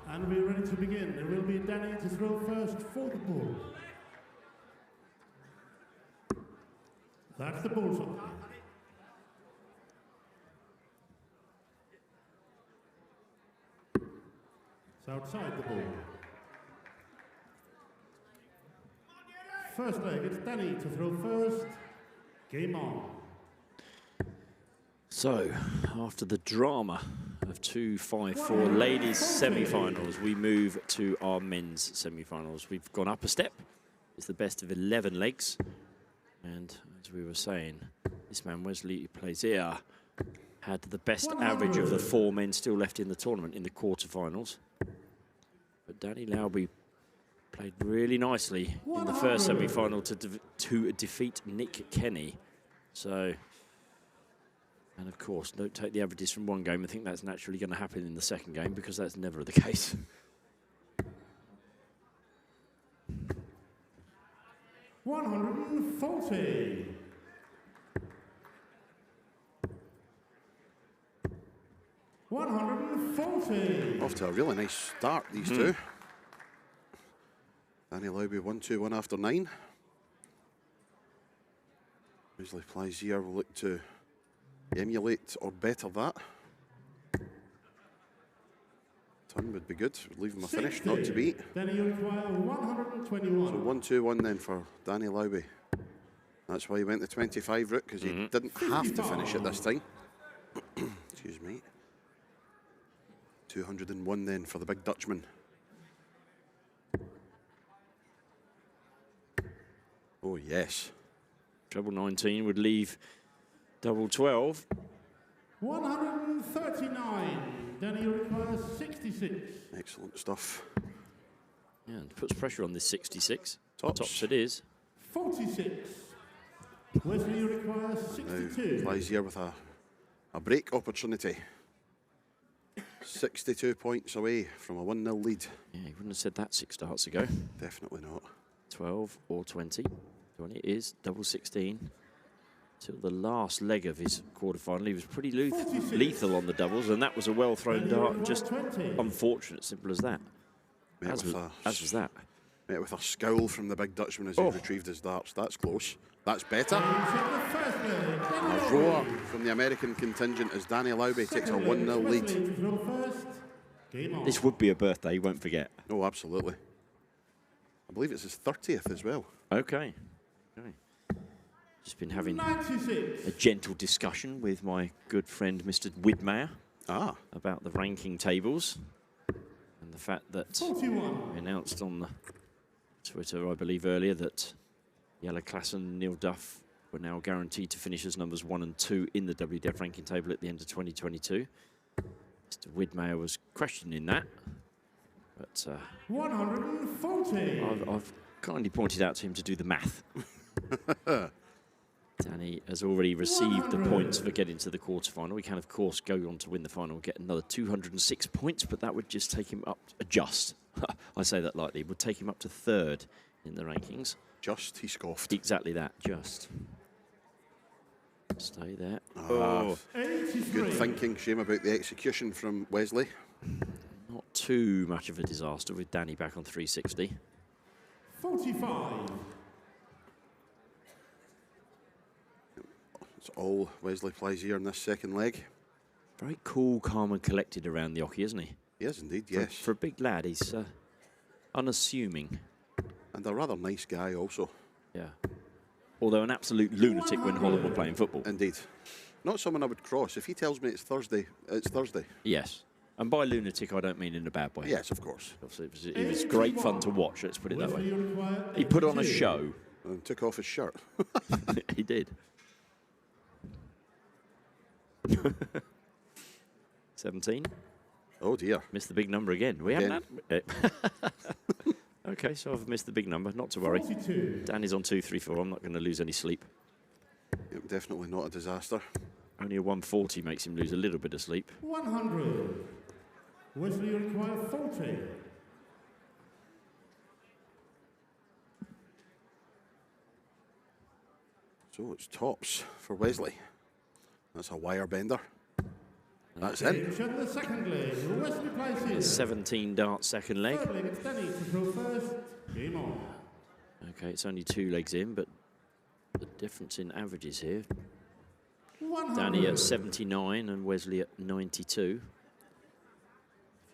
And we're ready to begin. There will be Danny to throw first for the ball. That's the bullseye. It's outside the ball. First leg, it's Danny to throw first. Game on. So, after the drama of 2-5-4 ladies semi-finals, we move to our men's semi-finals. We've gone up a step. It's the best of 11 legs. And as we were saying, this man, Wesley Plaisier, had the best average of the 4 men still left in the tournament in the quarterfinals. But Danny Lauby played really nicely in the first semi-final to defeat Nick Kenny. So, and of course, don't take the averages from one game. I think that's naturally going to happen in the second game because that's never the case. $140. $140. Off to a really nice start, these two. Danny Lauby 1-2-1 after 9. Wesley Plaisier will look to emulate or better that. Turn would be good. Would leave him a finish, not to beat. Then you require 121. So 1-2-1 then for Danny Lauby. That's why he went the 25 route, because he didn't have to finish it this time. Excuse me. 201 then for the big Dutchman. Oh, yes. Treble 19 would leave double 12. 139. Danny requires 66. Excellent stuff. Yeah, and puts pressure on this 66. Tops. Tops it is. 46. Wesley requires 62. Plaisier with a break opportunity. 62 points away from a 1-0 lead. Yeah, he wouldn't have said that 6 starts ago. Definitely not. 12 or 20. 20 is double 16. Till the last leg of his quarterfinal, he was pretty lethal on the doubles, and that was a well-thrown dart. Just unfortunate, simple as that. As was that. Met with a scowl from the big Dutchman as he retrieved his darts. That's close. That's better. A roar from the American contingent as Danny Lauby takes a 1-0 lead. This would be a birthday, you won't forget. Oh, absolutely. I believe it's his 30th as well. Okay. Just been having a gentle discussion with my good friend Mr. Winmau about the ranking tables and the fact that we announced on the Twitter, I believe earlier, that Jelle Klassen and Neil Duff were now guaranteed to finish as numbers 1 and 2 in the WDF ranking table at the end of 2022. Mr. Winmau was questioning that, but 140. I've kindly pointed out to him to do the math. Danny has already received the points for getting to the quarterfinal. He can, of course, go on to win the final and get another 206 points, but that would just take him up, I say that lightly, would take him up to 3rd in the rankings. Just, he scoffed. Exactly that, just. Stay there. Good thinking. Shame about the execution from Wesley. Not too much of a disaster with Danny back on 360. 45. It's all Wesley Plaisier in this second leg. Very cool, calm and collected around the oche, isn't he? He is indeed, yes. For a big lad, he's unassuming. And a rather nice guy also. Yeah. Although an absolute lunatic when Holland were playing football. Indeed. Not someone I would cross. If he tells me it's Thursday, it's Thursday. Yes. And by lunatic, I don't mean in a bad way. Yes, of course. It was great fun to watch, let's put it that way. He put on a show. And took off his shirt. He did. 17. Oh dear. Missed the big number again. We haven't had... Okay, so I've missed the big number, not to worry. 42. Danny's on 2, 3, 4. I'm not going to lose any sleep. Yep, definitely not a disaster. Only a 140 makes him lose a little bit of sleep. 100. Wesley require 40. So it's tops for Wesley. That's a wire bender. That's it. The second leg, Wesley Plaisier. 17 dart second leg. Third leg, it's Danny to throw first. Game on. Okay, it's only 2 legs in, but the difference in averages here. 100. Danny at 79 and Wesley at 92.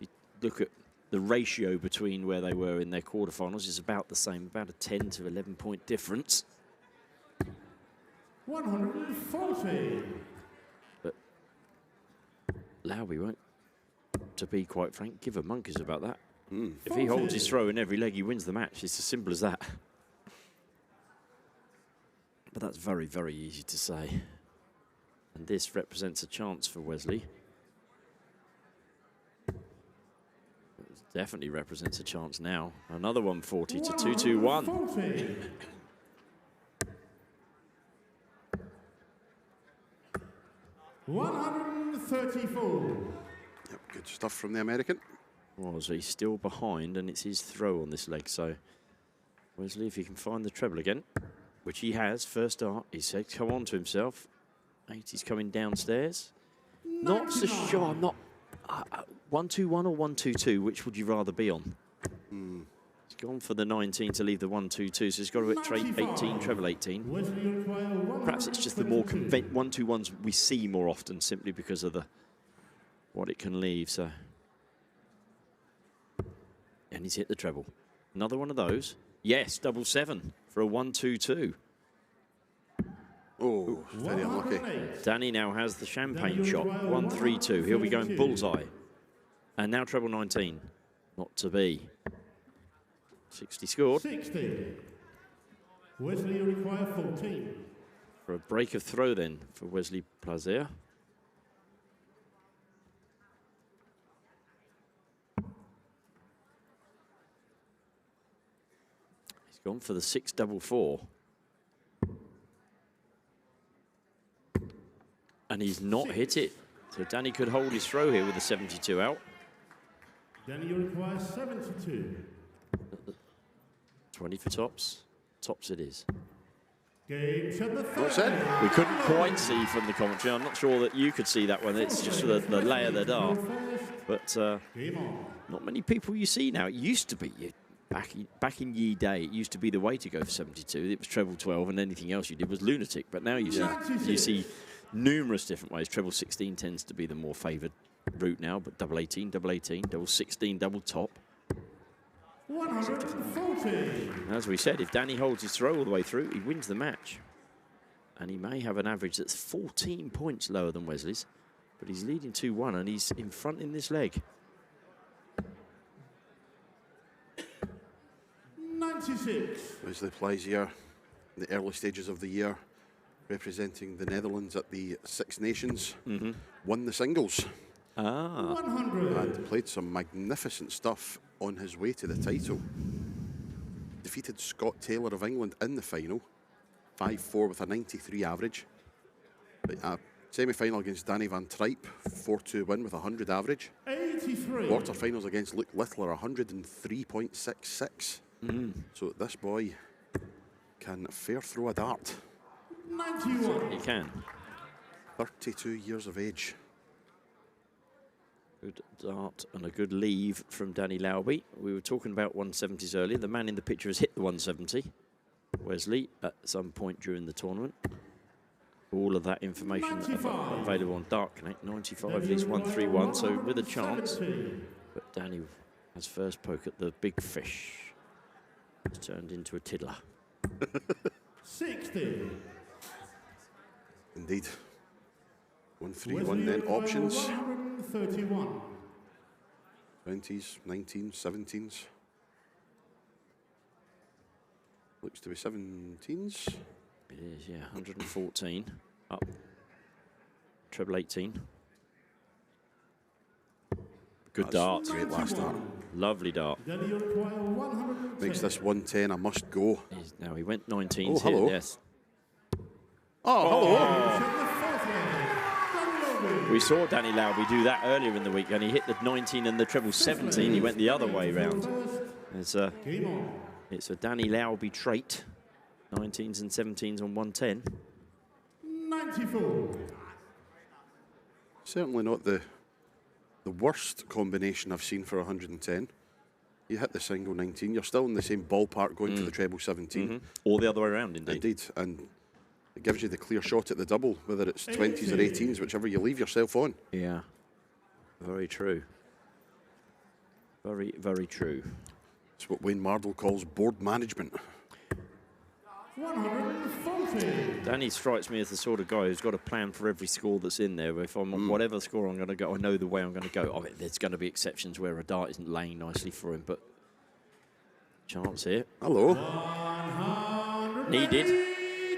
If you look at the ratio between where they were in their quarterfinals, it's about the same, about a 10 to 11 point difference. 140. But Lauby won't, to be quite frank, give a monkeys about that. If he holds his throw in every leg, he wins the match. It's as simple as that. But that's very, very easy to say. And this represents a chance for Wesley. It definitely represents a chance now. Another 140 to 221. 134. Yep, good stuff from the American. Well, so he's still behind, and it's his throw on this leg. So Wesley, if he can find the treble again, which he has, first dart, he said, come on to himself. 80's coming downstairs. 99. Not so sure. I'm not. 121 or 122. Which would you rather be on? He's gone for the 19 to leave the 122, so he's got to hit 18, treble 18. Perhaps it's just the more 121s we see more often, simply because of the what it can leave. So, and he's hit the treble. Another one of those. Yes, double 7 for a 122. Oh, very unlucky. Danny now has the champagne shot. 132. He'll be going bullseye. And now treble 19. Not to be. 60 scored. 60. Wesley, you require 14. For a break of throw then for Wesley Plaisier. He's gone for the 6-4-4. And he's not hit it. So Danny could hold his throw here with a 72 out. Danny, you require 72. 20 for tops. Tops it is. Game set the What's that? We couldn't quite see from the commentary. I'm not sure that you could see that one. It's just the lay of the dart. But not many people you see now. It used to be, back in ye day, it used to be the way to go for 72. It was treble 12 and anything else you did was lunatic. But now you see numerous different ways. Treble 16 tends to be the more favoured route now, but double 18, double 16, double top. 140. As we said, if Danny holds his throw all the way through, he wins the match. And he may have an average that's 14 points lower than Wesley's, but he's leading 2-1 and he's in front in this leg. 96. Wesley Plaisier, in the early stages of the year, representing the Netherlands at the Six Nations, won the singles. 100. And played some magnificent stuff on his way to the title. Defeated Scott Taylor of England in the final, 5-4 with a 93 average. Semi-final against Danny van Trijp, 4-2 win with a 100 average. 83. Quarter-finals against Luke Littler, 103.66. So this boy can fair throw a dart. 91. He can. 32 years of age. Good dart and a good leave from Danny Lauby. We were talking about 170s earlier. The man in the picture has hit the 170. Wesley at some point during the tournament. All of that information available on Dart Connect. 95 leads 131, so with a chance. 70. But Danny has first poke at the big fish. It's turned into a tiddler. 60. Indeed. 131 then options. 131. 20s, 19s, 17s. Looks to be 17s. It is, yeah, 114 up. Treble 18. Good dart. Great last dart. Lovely dart. Then you require 110. Makes this 110 a must go. Now he went 19s Oh, hello. here, yes. Oh, hello. We saw Danny Lauby do that earlier in the week, and he hit the 19 and the treble 17. He went the other way round. It's a Danny Lauby trait. 19s and 17s on 110. 94. Certainly not the worst combination I've seen for 110. You hit the single 19, you're still in the same ballpark going for the treble 17. Or the other way around, indeed. Indeed, and it gives you the clear shot at the double, whether it's 20s or 18s, whichever you leave yourself on. Yeah, very true. Very, very true. It's what Wayne Mardle calls board management. 140. Danny strikes me as the sort of guy who's got a plan for every score that's in there. If I'm on whatever score I'm going to go, I know the way I'm going to go. I mean, there's going to be exceptions where a dart isn't laying nicely for him, but chance here. Hello. Needed.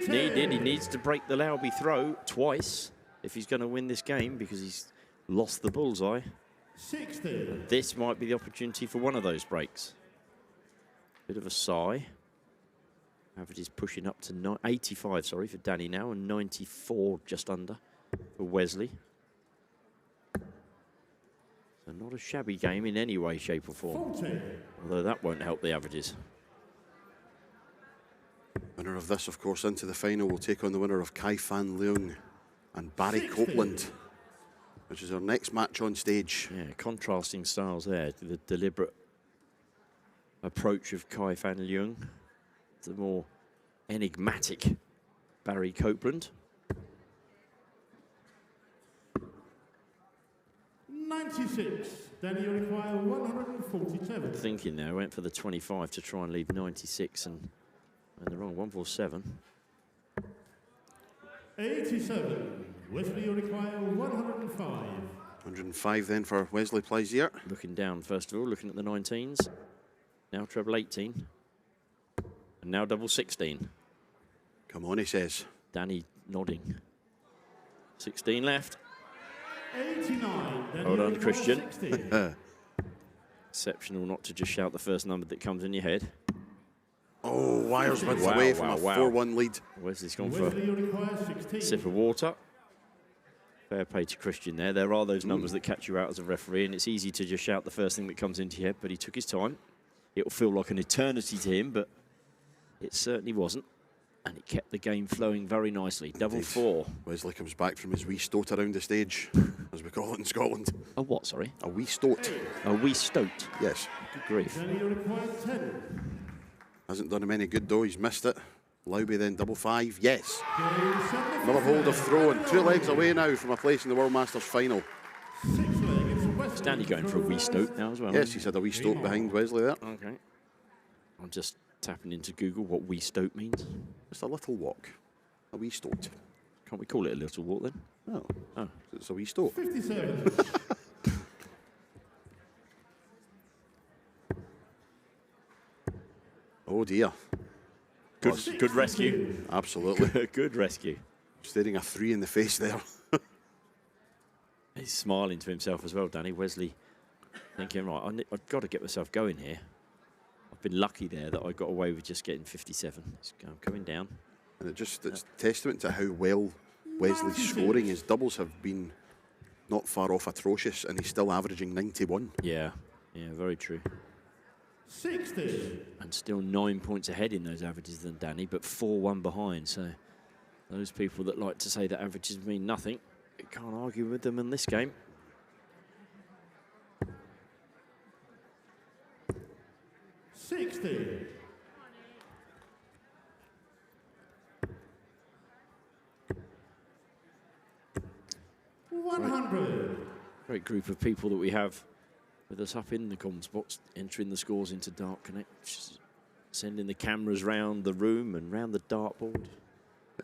He needs to break the Lauby throw twice if he's going to win this game because he's lost the bullseye. 60. This might be the opportunity for one of those breaks. Bit of a sigh. Average is pushing up to 85, sorry, for Danny now, and 94 just under for Wesley. So not a shabby game in any way, shape or form. 40. Although that won't help the averages. Winner of this, of course, into the final will take on the winner of Kai Fan Leung and Barry 60. Copeland, which is our next match on stage. Yeah, contrasting styles there. The deliberate approach of Kai Fan Leung. The more enigmatic Barry Copeland. 96. Danny, you require 147. Thinking there, went for the 25 to try and leave 96 and the wrong 147. 87. Wesley, you require 105. 105 then for Wesley Plaisier. Looking down first of all, looking at the 19s. Now treble 18. And now double 16. Come on, he says. Danny nodding. 16 left. 89. Danny, Hold you on, require Christian. 60. Exceptional not to just shout the first number that comes in your head. Oh, wires width Wow, away from wow, a wow. 4-1 lead. Wesley's gone for Wesley, you require 16. a sip of water. Fair play to Christian there. There are those numbers that catch you out as a referee, and it's easy to just shout the first thing that comes into your head, but he took his time. It'll feel like an eternity to him, but it certainly wasn't. And it kept the game flowing very nicely. Double Indeed. 4. Wesley comes back from his wee stoat around the stage, as we call it in Scotland. A what, sorry? A wee stoat. A wee stoat. Yes. Good grief. Danny, you require 10. Hasn't done him any good though, he's missed it. Lauby then double 5, yes. Game 7. Another hold of throw and 2 legs away now from a place in the World Masters final. 6 leg. It's Wesley. Stanley going for a wee stoat now as well. Yes, he's had a wee stoat behind Wesley there. Okay. I'm just tapping into Google what wee stoat means. Just a little walk. A wee stoat. Can't we call it a little walk then? Oh, Oh. it's a wee stoat. 57. Oh dear. Good rescue. Absolutely. Good rescue. Staring a 3 in the face there. He's smiling to himself as well, Danny. Wesley thinking, right, I've got to get myself going here. I've been lucky there that I got away with just getting 57. I'm coming down. And it's testament to how well Wesley's scoring. His doubles have been not far off atrocious, and he's still averaging 91. Yeah, very true. 60. And still 9 points ahead in those averages than Danny, but 4-1 behind. So those people that like to say that averages mean nothing, you can't argue with them in this game. $60. 100. Great group of people that we have with us up in the common spots, entering the scores into Dart Connect, sending the cameras round the room and round the dartboard.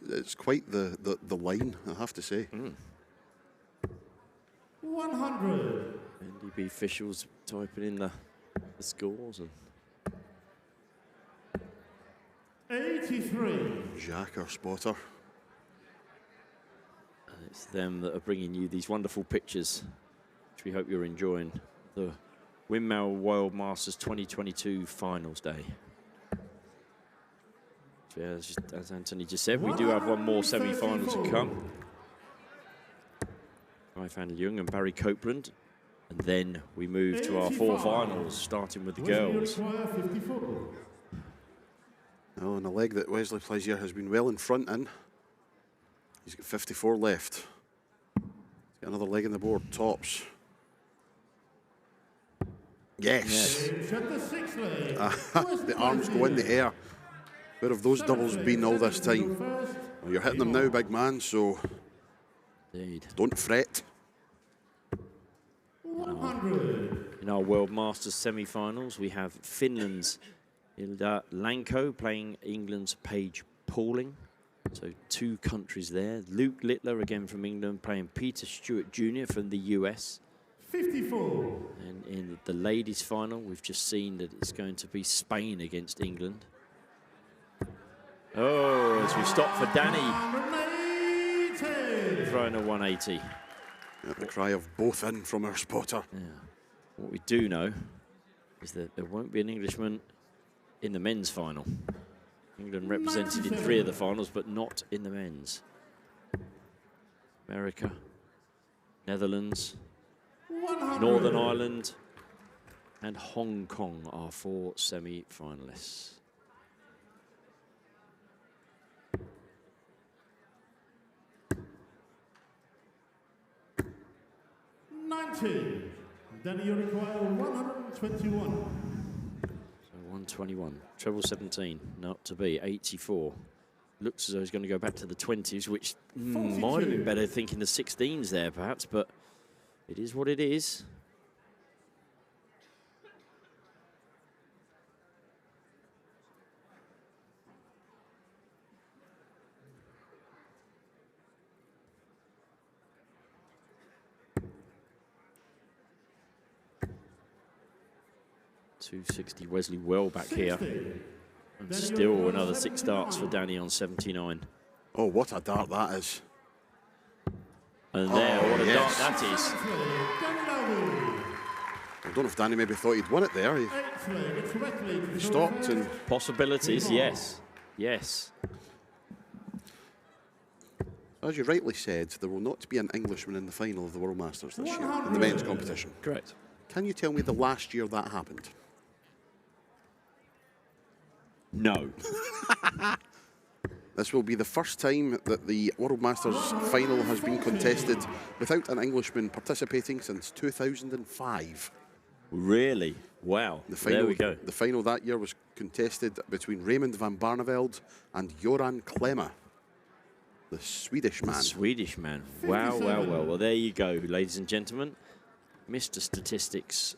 It's quite the line, I have to say. 100. NDB officials typing in the scores. And 83. Jack, our spotter. it's them that are bringing you these wonderful pictures, which we hope you're enjoying. The Winmau World Masters 2022 Finals Day. So yeah, as Anthony just said, we do have one more semi-finals to come. Fan Leung and Barry Copeland. And then we move to our 4 finals, starting with the girls. Oh, and a leg that Wesley Plaisier has been well in front in. He's got 54 left. He's Get another leg in the board, tops. Yes. The arms go in the air. Where have those doubles been all this time? Well, you're hitting them now, big man, so Indeed. don't fret. 100. In our World Masters semi-finals, we have Finland's Ilda Lanko playing England's Paige Pauling. So 2 countries there. Luke Littler again from England playing Peter Stewart Jr. from the US. 54. And in the ladies' final, we've just seen that it's going to be Spain against England. Oh, as we stop for Danny. 180. Throwing a 180. Yeah, the cry of both in from our spotter. Yeah. What we do know is that there won't be an Englishman in the men's final. England represented in 3 of the finals, but not in the men's. America, Netherlands, 100. Northern Ireland, and Hong Kong are 4 semi-finalists. Then you require 121. So 121, treble 17, not to be, 84. Looks as though he's going to go back to the 20s, which might have been better thinking the 16s there perhaps, but it is what it is. .260, Wesley well back 60. here. And still another 6 darts for Danny on 79. Oh, what a dart that is. And there, what a yes. dart that is. I don't know if Danny maybe thought he'd won it there. He stopped and... Possibilities, yes. Yes. As you rightly said, there will not be an Englishman in the final of the World Masters this year, in the men's competition. Correct. Can you tell me the last year that happened? No. This will be the first time that the World Masters final has been contested without an Englishman participating since 2005. Really? Wow. There we go. The final that year was contested between Raymond van Barneveld and Joran Klemmer, the Swedish man. The Swedish man. Wow, wow, wow. Well, there you go, ladies and gentlemen. Mr. Statistics,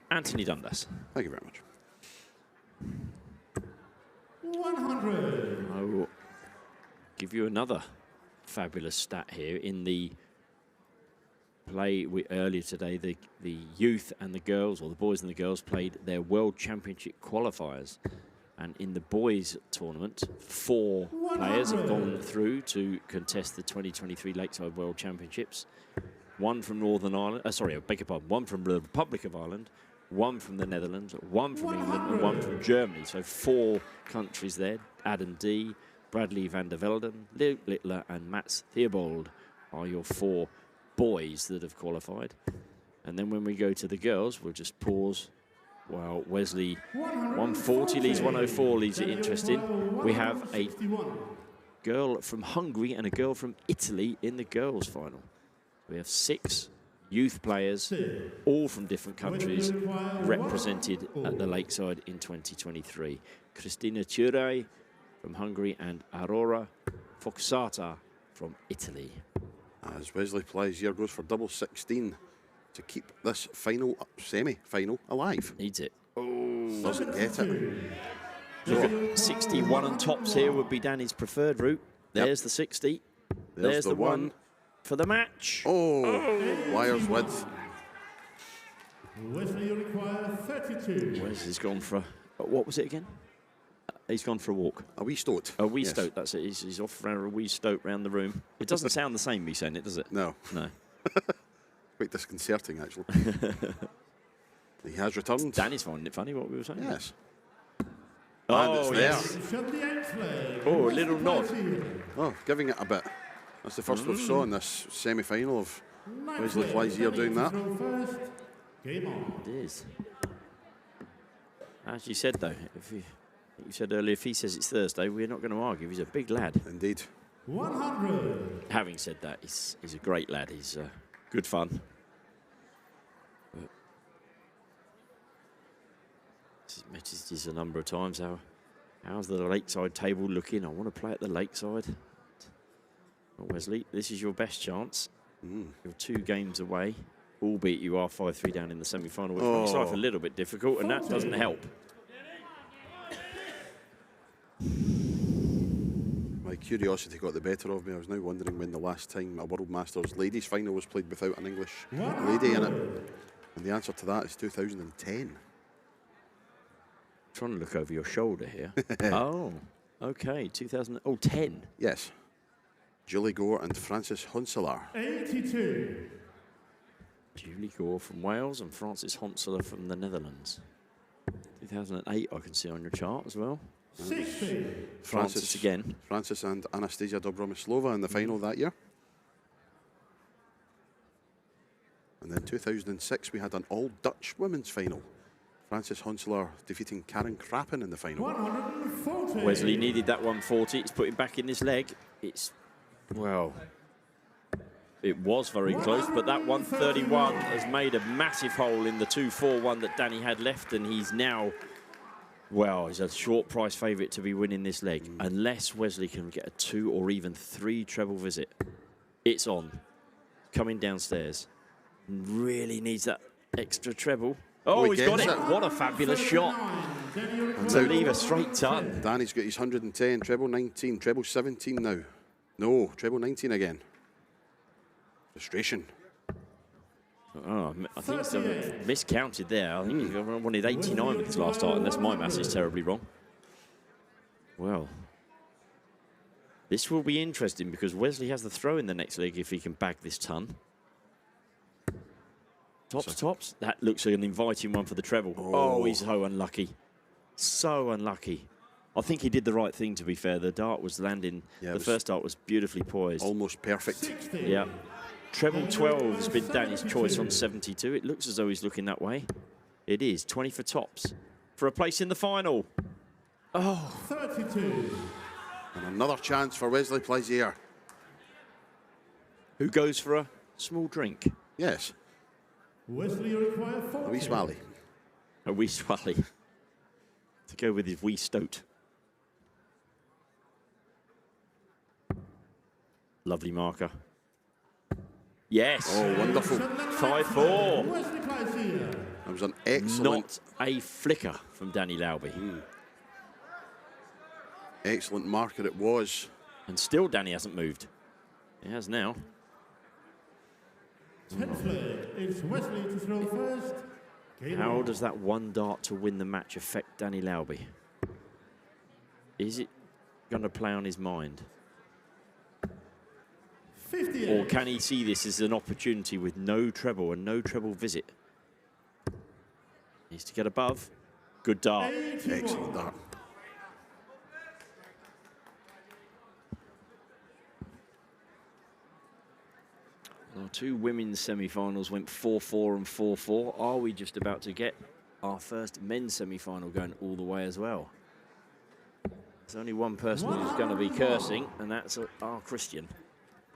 Anthony Dundas. Thank you very much. 100. I will give you another fabulous stat here. In the play earlier today, the youth and the girls, or the boys and the girls, played their World Championship qualifiers. And in the boys tournament, 4 players have gone through to contest the 2023 Lakeside World Championships. 1 from Northern Ireland, sorry, I beg your pardon, 1 from the Republic of Ireland, 1 from the Netherlands, 1 from England, and 1 from Germany. So 4 countries there. Adam D, Bradley van der Velden, Luke Littler, and Mats Theobald are your 4 boys that have qualified. And then when we go to the girls, we'll just pause. Well, Wesley, 140 leads 104, leaves it interesting. We have a girl from Hungary and a girl from Italy in the girls' final. We have 6 youth players, all from different countries, represented at the Lakeside in 2023. Cristina Ture from Hungary and Aurora Foxata from Italy. As Wesley Plaisier goes for double 16 to keep this semi-final alive. Needs it. Oh, doesn't get it. Look at 61 and tops here would be Danny's preferred route. There's the 60. There's the one for the match. Oh, wires width. Wesley, you require 32. Wesley's gone for, what was it again? He's gone for a walk. A wee stoat. A wee stoat, that's it. He's off for a wee stoat round the room. It doesn't sound the same, me saying it, does it? No. No. Quite disconcerting, actually. He has returned. Danny's finding it funny, what we were saying. Yes. Oh, yes. Oh, a little nod. Oh, giving it a bit. That's the first we've saw in this semi-final of Wesley Plaisier doing that. Game on. It is. As you said, though, you said earlier, if he says it's Thursday, we're not going to argue. He's a big lad. Indeed. 100. Having said that, he's a great lad. He's a good fun. Messaged this a number of times. How's the Lakeside table looking? I want to play at the Lakeside. Well, Wesley, this is your best chance. You're 2 games away, albeit you are 5-3 down in the semi-final, which makes life a little bit difficult, and that doesn't help. My curiosity got the better of me. I was now wondering when the last time a World Masters ladies final was played without an English lady in it. And the answer to that is 2010. Trying to look over your shoulder here. Oh, okay, 10. Yes. Julie Gore and Frances Honselar. 82. Julie Gore from Wales and Frances Honselar from the Netherlands. 2008 I can see on your chart as well. 60. Frances again. Frances and Anastasia Dobromislova in the final that year. And then 2006 we had an all-Dutch women's final. Frances Honselar defeating Karen Krappen in the final. 140. Wesley needed that 140. It's put him back in this leg. It's, well, it was very close, but that 131 has made a massive hole in the 241 that Danny had left, and he's now, well, he's a short price favourite to be winning this leg, unless Wesley can get a 2 or even 3 treble visit. It's on. Coming downstairs. Really needs that extra treble. Oh, he's got it. What a fabulous shot. To leave a straight ton. Danny's got his 110, treble 19, treble 17 now. No, treble 19 again. Frustration. Oh, I think it's miscounted there. I think he wanted 89 with his last start, unless my maths is terribly wrong. Well, this will be interesting because Wesley has the throw in the next leg if he can bag this ton. Tops. That looks like an inviting one for the treble. Oh, he's so unlucky. So unlucky. I think he did the right thing, to be fair. The dart was landing. Yeah, the first dart was beautifully poised. Almost perfect. 60. Yeah. Treble 12 has been Danny's choice on 72. It looks as though he's looking that way. It is. 20 for tops. For a place in the final. Oh. 32. And another chance for Wesley Plaisier. Who goes for a small drink? Yes. Wesley, you require 40. A wee swally. A wee swally. To go with his wee stoat. Lovely marker. Yes. Oh, wonderful. 5-4. Wesley Plaisier. That was an excellent... Not a flicker from Danny Lauby. Excellent marker it was. And still Danny hasn't moved. He has now. 10th leg. It's Wesley to throw first. How does that one dart to win the match affect Danny Lauby? Is it going to play on his mind? 58. Or can he see this as an opportunity with no treble and no treble visit? Needs to get above. Good dart. 81. Excellent dart. Our 2 women's semi-finals went 4-4 and 4-4. Are we just about to get our first men's semi-final going all the way as well? There's only one person who's going to be cursing, and that's our Christian.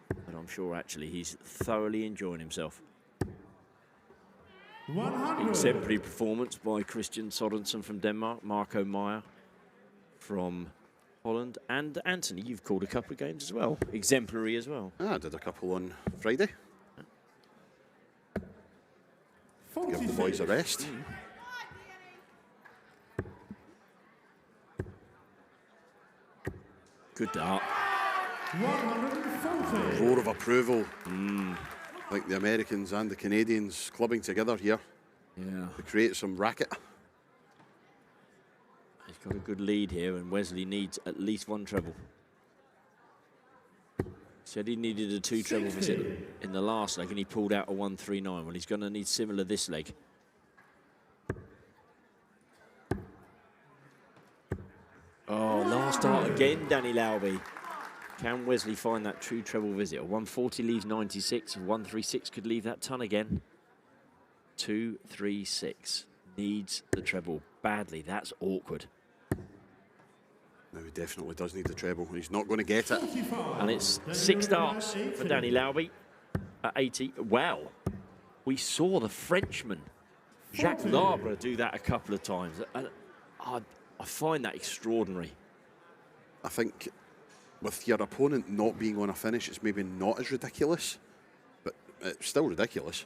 But I'm sure actually he's thoroughly enjoying himself. 100. Exemplary performance by Christian Sorensen from Denmark, Marco Meyer from Holland, and Anthony, you've called a couple of games as well. Exemplary as well. I did a couple on Friday. Give the boys a rest. Good dart. 140. Roar of approval. Like the Americans and the Canadians clubbing together here Yeah. to create some racket. He's got a good lead here, and Wesley needs at least 1 treble. Said he needed a 2 treble visit in the last leg, and he pulled out a 139. Well, he's going to need similar this leg. Oh, last dart again, Danny Lauby. Can Wesley find that true treble visit? A 140 leaves 96, a 136 could leave that ton again. 236 needs the treble badly. That's awkward. No, he definitely does need the treble. He's not going to get it. And it's 6 darts for Danny Lauby. at 80. Wow. We saw the Frenchman, Jacques Labre, do that a couple of times. And I find that extraordinary. I think with your opponent not being on a finish, it's maybe not as ridiculous, but it's still ridiculous.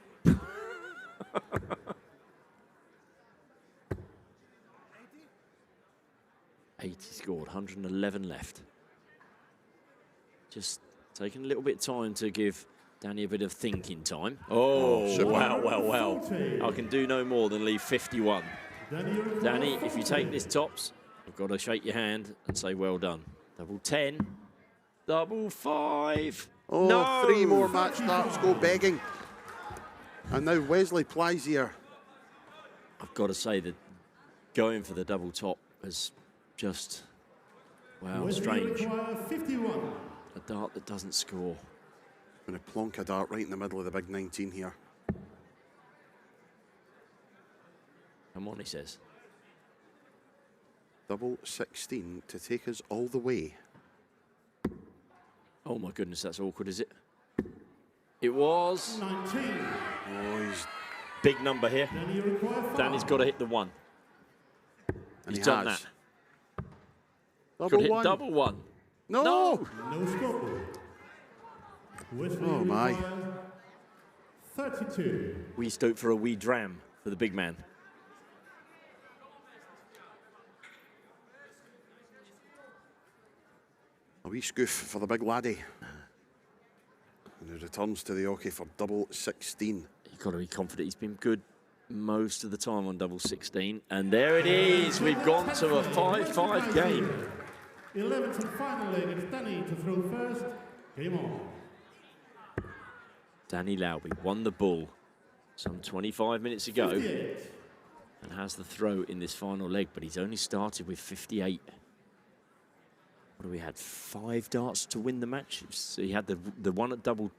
80 scored, 111 left. Just taking a little bit of time to give Danny a bit of thinking time. Oh, wow, wow, wow. I can do no more than leave 51. Danny, if you take this tops, I've got to shake your hand and say well done. Double 10, double 5. Oh, no! 3 more match starts go begging. And now Wesley Plaisier. I've got to say that going for the double top is just, wow, strange. 51. A dart that doesn't score. Going to plonk a dart right in the middle of the big 19 here. Come on, he says. Double 16 to take us all the way. Oh my goodness, that's awkward, is it? It was. 19. Oh, he's... Big number here. Danny's got to hit the 1. And He's done that. Double Could hit 1. double 1. No! No! No score. Oh my. 32. We stood for a wee dram for the big man. A wee scoof for the big laddie. And he returns to the hockey for double 16. You've got to be confident. He's been good most of the time on double 16. And there it is. We've gone to a 5-5 game. 11th and final leg. It's Danny to throw first. Game on. Danny Lauby won the bull some 25 minutes ago 58. and has the throw in this final leg, but he's only started with 58. What do we had? 5 darts to win the match. So he had the one at double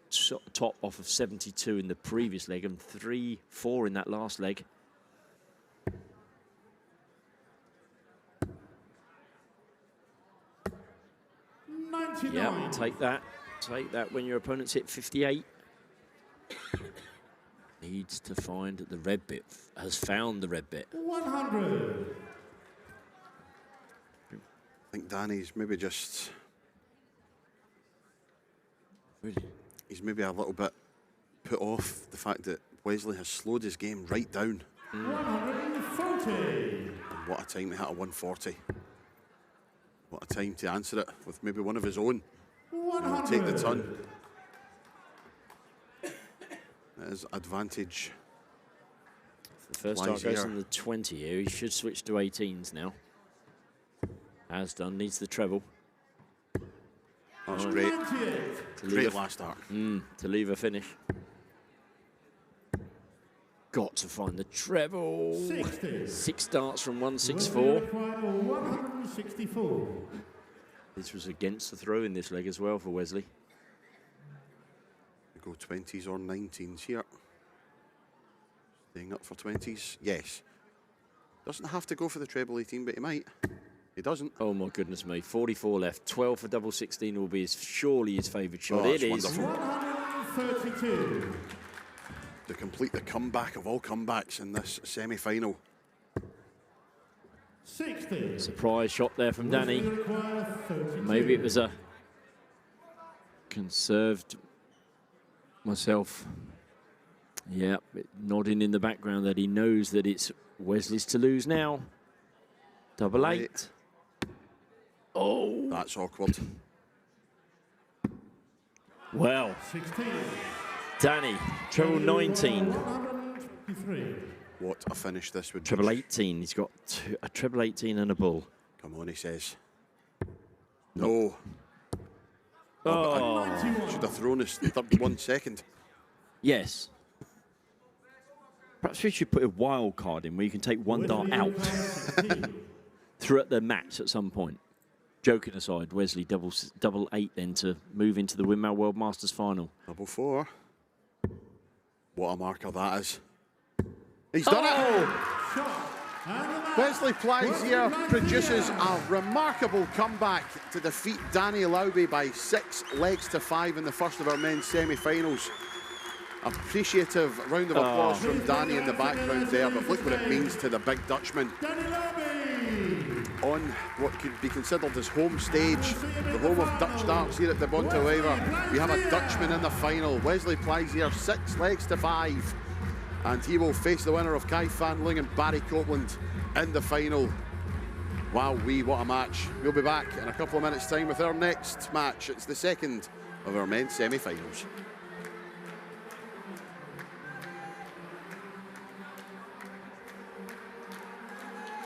top off of 72 in the previous leg and 3-4 in that last leg. Yeah, take that. Take that when your opponent's hit 58. Needs to find the red bit. Has found the red bit. 100. I think Danny's maybe just... He's maybe a little bit put off the fact that Wesley has slowed his game right down. 140. And what a time to hit a 140. What a time to answer it with maybe one of his own. And take the ton. That is advantage. The first dart goes on the 20 here. He should switch to 18s now. Has done. Needs the treble. That's great. Great last start. To leave a finish. Got to find the treble. 60. 6 darts from 164. 164. This was against the throw in this leg as well for Wesley. We go 20s or 19s here. Staying up for 20s. Yes. Doesn't have to go for the treble 18, but he might. He doesn't. Oh my goodness me. 44 left. 12 for double 16 will be surely his favourite shot. Oh, it is. wonderful. 132. To complete the comeback of all comebacks in this semi-final. 60. Surprise shot there from Danny. Maybe it was a conserved myself. Yeah, nodding in the background that he knows that it's Wesley's to lose now. Double 8. Oh. That's awkward. Well. 16. Danny, treble 19. 153. What a finish this would be. Treble 18. He's got a treble 18 and a bull. Come on, he says. No. Oh. I should have thrown his third 1 second. Yes. Perhaps we should put a wild card in where you can take one dart out throughout the match at some point. Joking aside, Wesley double 8 then to move into the Winmau World Masters final. Double 4. What a marker that is. He's done it! Wesley Plaisier produces a remarkable comeback to defeat Danny Lauby by 6 legs to 5 in the first of our men's semi-finals. appreciative round of applause from Danny in the background there, but look what it means to the big Dutchman. On what could be considered as home stage, the home of Dutch darts here at the Bontewever, we have a Dutchman in the final. Wesley Plaisier, 6 legs to 5, and he will face the winner of Kai Van Ling and Barry Copeland in the final. Wow, what a match. We'll be back in a couple of minutes' time with our next match. It's the second of our men's semi-finals.